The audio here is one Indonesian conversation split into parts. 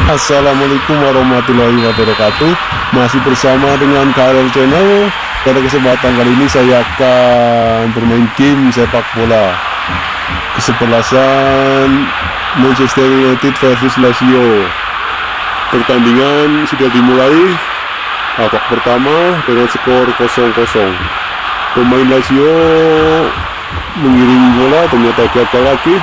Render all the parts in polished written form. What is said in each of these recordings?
Assalamualaikum warahmatullahi wabarakatuh. Masih bersama dengan KRL Channel. Pada kesempatan kali ini saya akan bermain game sepak bola. Kesebelasan Manchester United versus Lazio. Pertandingan sudah dimulai. Babak pertama dengan skor 0-0. Pemain Lazio mengirim bola, ternyata gagal lagi.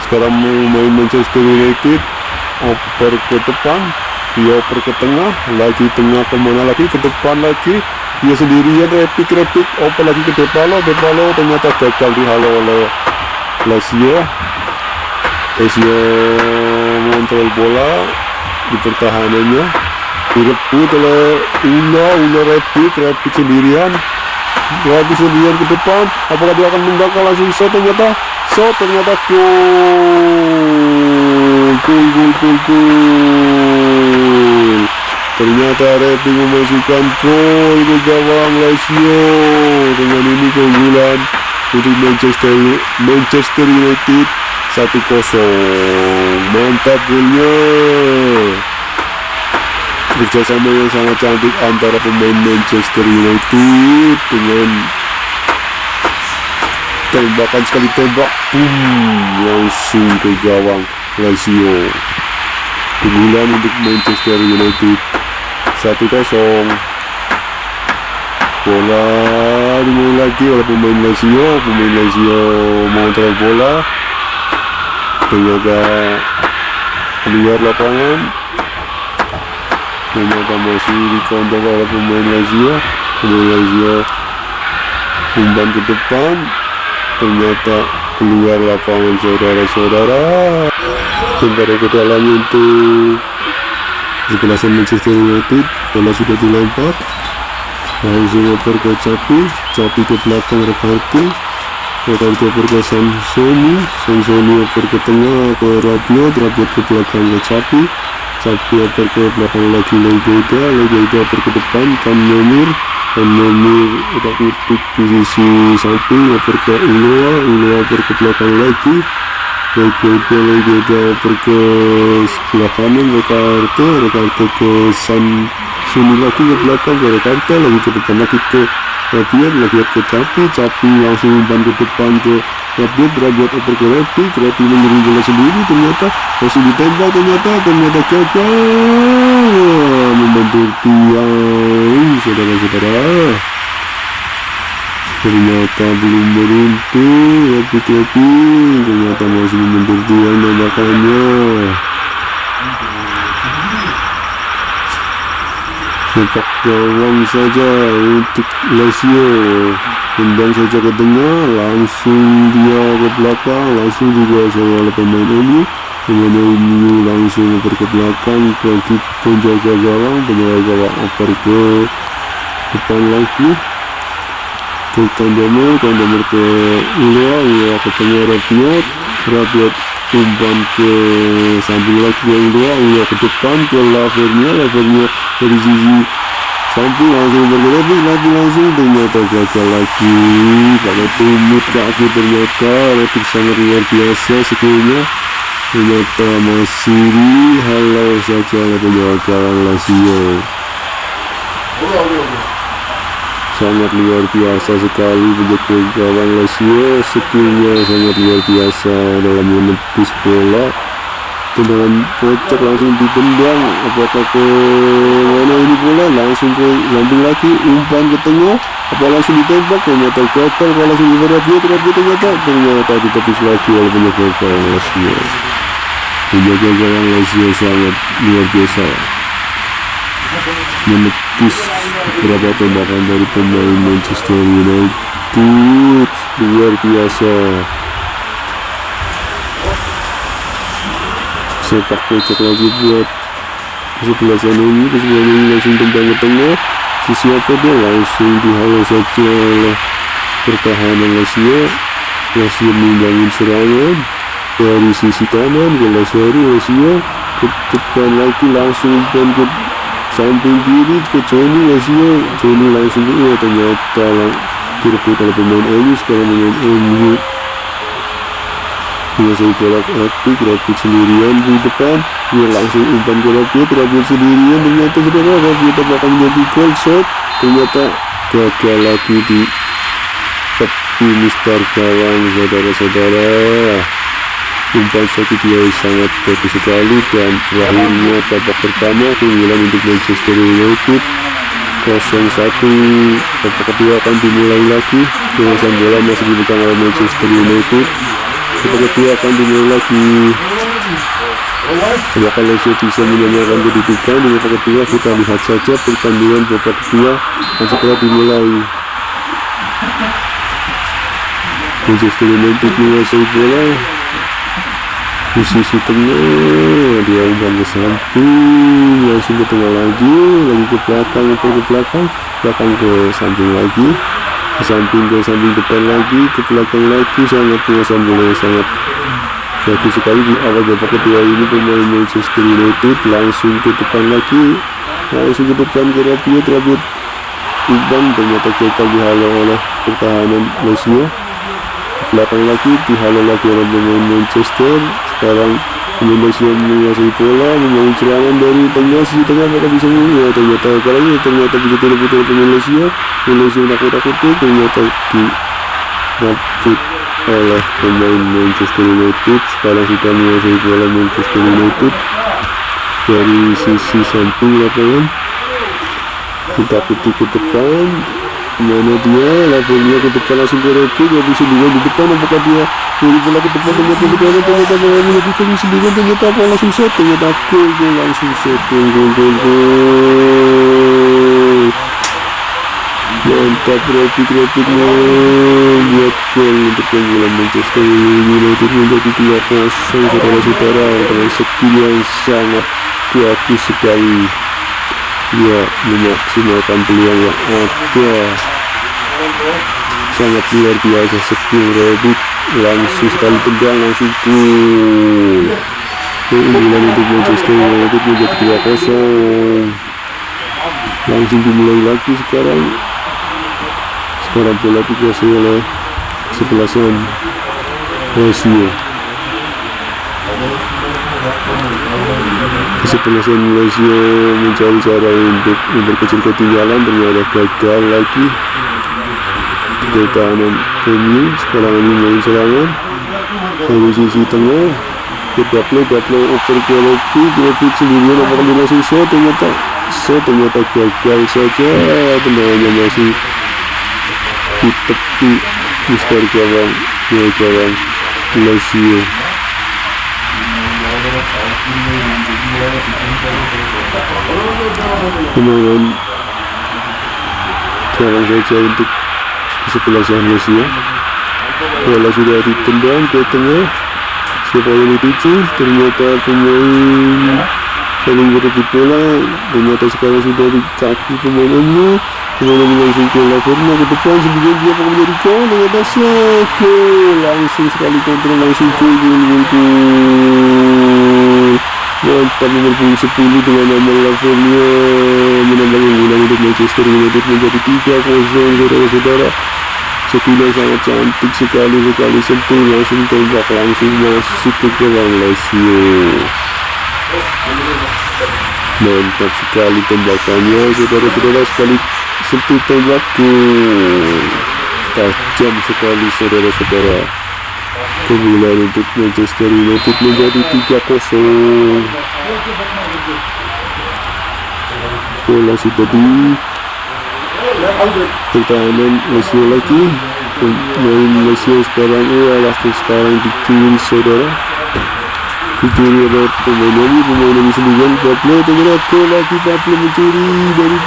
Sekarang main Manchester United, oper ke depan, dia oper ke tengah, lagi tengah kemana lagi, ke depan lagi, dia sendirian, repik, oper lagi ke Depalo, ternyata gagal dihalau oleh Lazio mengontrol bola di pertahanannya, direbut oleh Ulo repik sendirian ke depan, apakah dia akan membakar langsung shot, ternyata gol. Ternyata Repi memasukkan gol ke gawang Lazio. Dengan ini keunggulan untuk Manchester United 1-0. Mantap golnya. Kerjasama yang sangat cantik antara pemain Manchester United dengan tembakan sekali tembak, langsung ke gawang Lazio. Keunggulan untuk Manchester United 1-0. Bola dimulai lagi oleh pemain Lazio mengontrol bola, ternyata keluar lapangan, ternyata masih dikontrol oleh pemain Lazio umpan ke depan, ternyata keluar lapangan saudara-saudara. Kembali ke dalam untuk kesebelasan Manchester United. Bola sudah dilempar, langsung oper ke Capi ke belakang Rekarti oper ke Sansoni oper ke tengah ke Rabiot ke belakang ke Capi oper ke belakang lagi Legeda oper ke depan Kan Nomir dapat posisi samping, oper ke Uloa oper ke belakang lagi Legeda oper ke sebelah kanan Rekarte ke Sansoni lagi ke belakang ke Rekarte, lagi ke depan lagi ke Rabiot ke Capi langsung umpan ke depan ke Rabiot oper ke Repi mengirim bola sendiri, ternyata langsung ditembak, ternyata gagal membentur tiang saudara-saudara. Ternyata belum beruntung, Repi ternyata masih membentur tiang tembakannya. Sepak gawang saja untuk Lazio, tendang saja ke tengah, langsung dia ke belakang, langsung dikuasai oleh pemain MU langsung oper ke belakang ke penjaga gawang oper ke depan lagi ke Kandomir ke Uloa ke tengah Rabiot umpan ke samping lagi ke Uloa ke depan ke Lavernia dari sisi samping langsung bergerak langsung, ternyata gagal lagi pakai tumit kaki, ternyata Repi sangat luar biasa skillnya, ternyata masih dihalau saja oleh penjaga Lazio. Sangat luar biasa sekali penjaga gawang Lazio, skillnya sangat luar biasa dalam menepis bola. Tendangan kocak langsung ditendang, apakah ke mana ini bola, langsung ke samping lagi, umpan ke tengah, apa langsung ditembak, ternyata gagal, langsung ke Rabiot ternyata ditepis lagi oleh penjaga gawang Lazio. Penjaga gawang Lazio sangat luar biasa menepis beberapa tembakan dari pemain Manchester United, luar biasa. Sepak kocak lagi buat kesebelasan ini langsung tendang ke tengah, siapa dia langsung dihalau saja oleh pertahanan Lazio meninggalin serangan dari sisi kanan ke Lazio ke depan lagi, langsung umpan ke samping kiri ke Johnny langsung ternyata direbut oleh pemain MU. Sekarang pemain MU menguasai bola Rabbit sendirian di depan, dia langsung umpan ke Rabbit sendirian, ternyata saudara Rabbit akan menjadi goal shot, ternyata gagal lagi di tepi Mister gawang saudara-saudara. Umpan satu dia sangat bagus sekali, dan terakhirnya babak pertama keunggulan untuk Manchester United 0-1. babak kedua akan dimulai lagi, penguasaan bola masih dipegang oleh Manchester United. Babak kedua akan dimulai lagi, apakah Lazio bisa menyamakan kedudukan di babak kedua? Kita lihat saja pertandingan babak kedua akan segera dimulai. Manchester United menguasai bola di sisi tengah, dia umpan ke samping, langsung ke tengah lagi ke belakang, belakang ke samping lagi, ke samping depan lagi, ke belakang lagi. Sangat penguasaan bola yang sangat bagus sekali di awal babak kedua ini. Pemain Manchester United langsung ke depan lagi, ke Rabbit umpan, ternyata gagal dihalau oleh pertahanan Lazio. Belakang lagi dihalau lagi oleh pemain Manchester. Sekarang pemain Lazio menguasai bola, membangun serangan dari tengah, sisi tengah, mereka bisa menang. Ternyata begitu betul pemain Lazio takut-takut, ternyata direbut oleh pemain Manchester United. Sekarang sudah menguasai bola Manchester United dari sisi samping lapangan, kita ke depan. Mana dia, levelnya ke depan, langsung ke Rabbit sendirian di depan. Apakah dia beri bola ke depan? Ternyata sendirian, ternyata apa, langsung shot, ternyata gol, langsung shot, gol. Mantap, Rabbit membuat gol untuk keunggulan Manchester United menjadi 2-0 saudara-saudara, dengan skill yang sangat bagus sekali. Dia memaksimalkan peluang yang ada, sangat luar biasa skill Rabbit, langsung sekali tendang, langsung gol. Keunggulan untuk Manchester United menjadi 2-0. Langsung dimulai lagi sekarang bola dikuasai oleh sebelasan Lazio. Kesebelasan Lazio mencari cara untuk memperkecil ketinggalan, ternyata gagal lagi. Pertahanan MU sekarang ini main serangan dari sisi tengah, double oper ke Rabbit sendirian, apakah dia langsung shot? Ternyata gagal saja, tendangannya masih di tepi Mister gawang Lazio. Kemudian sekarang saja untuk kesebelasan Lazio, bola sudah ditendang ke tengah. Siapa yang dituju? Ternyata pemain saling berebut bola, ternyata sekarang sudah di kaki pemainnya. Kemudian langsung ke levelnya ke depan, sendirian dia akan menjadi gol, ternyata gol, langsung sekali kontrol, langsung gol. Mantap, nomor 10 dengan nama levelnya menambah keunggulan untuk Manchester United menjadi 3-0 saudara-saudara. Skill sangat cantik sekali sentuh, langsung tembak, langsung masuk ke gawang Lazio. Mantap sekali tembakannya saudara-saudara, sekali sentuh tembak, tajam sekali saudara-saudara. Keunggulan untuk Manchester United menjadi 3-0. Bola sudah di pertahanan Lazio lagi. Main Lazio sekarang sekarang di kiri saudara. Di kiri ada pemain ini sendirian, ternyata gol lagi. Pablo mencuri dari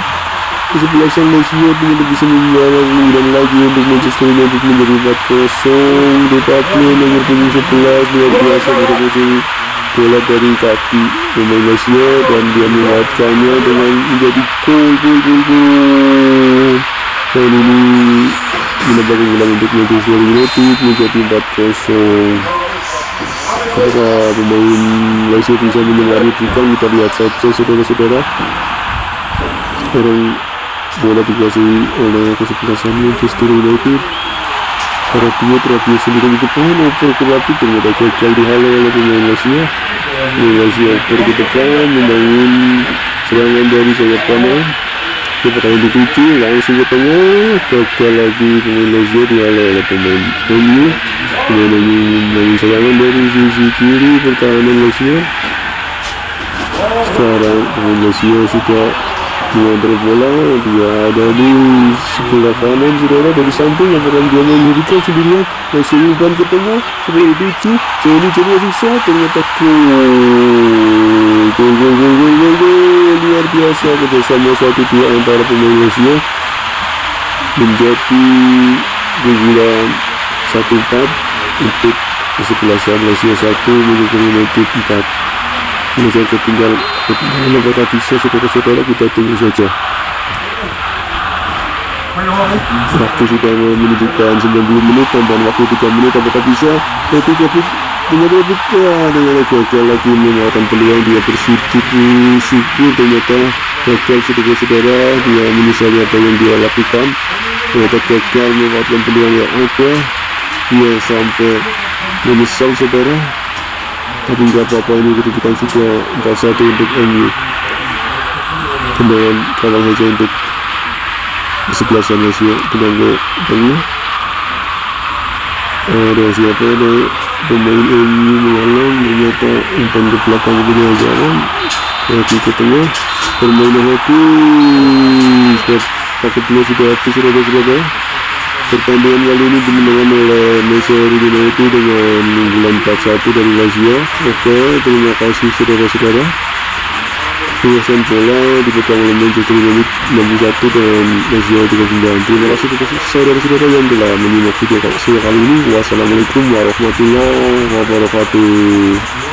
kesebelasan Lazio, tidak bisa membawa keunggulan lagi untuk Manchester United menjadi 4-0. Di Pablo nomor 11 luar biasa merebut bola dari kaki pemain Lazio, dan dia melewatkannya dengan menjadi gol. Dan ini menambah keunggulan untuk Manchester United menjadi 4-0. Apakah pemain Lazio bisa menyamai? Bukan, kita lihat saja saudara-saudara. Sekarang bola dikuasai oleh kesebelasan Manchester United. Rabiot sendiri di depan, oper ke belakang, ternyata gagal dihalau oleh pemain Lazio. Lazio oper ke depan, membangun serangan dari sayap kanan. Pertandingan dituju, langsung ke tengah, gagal lagi pemain Lazio dihalau oleh pemain MU. Pemain MU membangun serangan dari sisi kiri pertahanan Lazio. Sekarang pemain Lazio sudah mengontrol bola, dia ada di sebelah kanan saudara, dari samping yang akan dia memberikan sendirian, masih umpan ke tengah seperti itu. Jadi susah, ternyata gol luar biasa kerjasama 1-2 antara pemain Lazio menjadi keunggulan 1-4 untuk kesebelasan Lazio 1 Manchester United 4. Mengejar ketinggalan apakah bisa saudara-saudara, kita tunggu saja. Waktu sudah menunjukkan 90 menit, tambahan waktu 3 menit, apakah bisa? Tapi ternyata dengan gagal lagi mengeluarkan peluang, dia bersyukur ternyata gagal saudara-saudara, dia menyesali apa yang dia lakukan, ternyata gagal mengeluarkan peluang yang ada, dia sampai menyesal saudara. Tapi nggak apa-apa, ini kedudukan sudah 4-1 untuk MU. Tendangan kalah saja untuk kesebelasan Lazio. Tendangan ke tengah, ada siapa, ada pemain MU mengalang, ternyata umpan ke belakang punya jalan, lagi ke tengah, permainan habis, paket dulu sudah habis saudara-saudara. Pertandingan kali ini dimenangkan oleh Manchester United dengan unggulan 4-1 dari Lazio. Oke, terima kasih saudara-saudara. Penguasaan bola dipegang oleh Manchester United 61 dan Lazio 39. Terima kasih saudara-saudara yang telah menyimak video saya kali ini. Wassalamualaikum warahmatullahi wabarakatuh.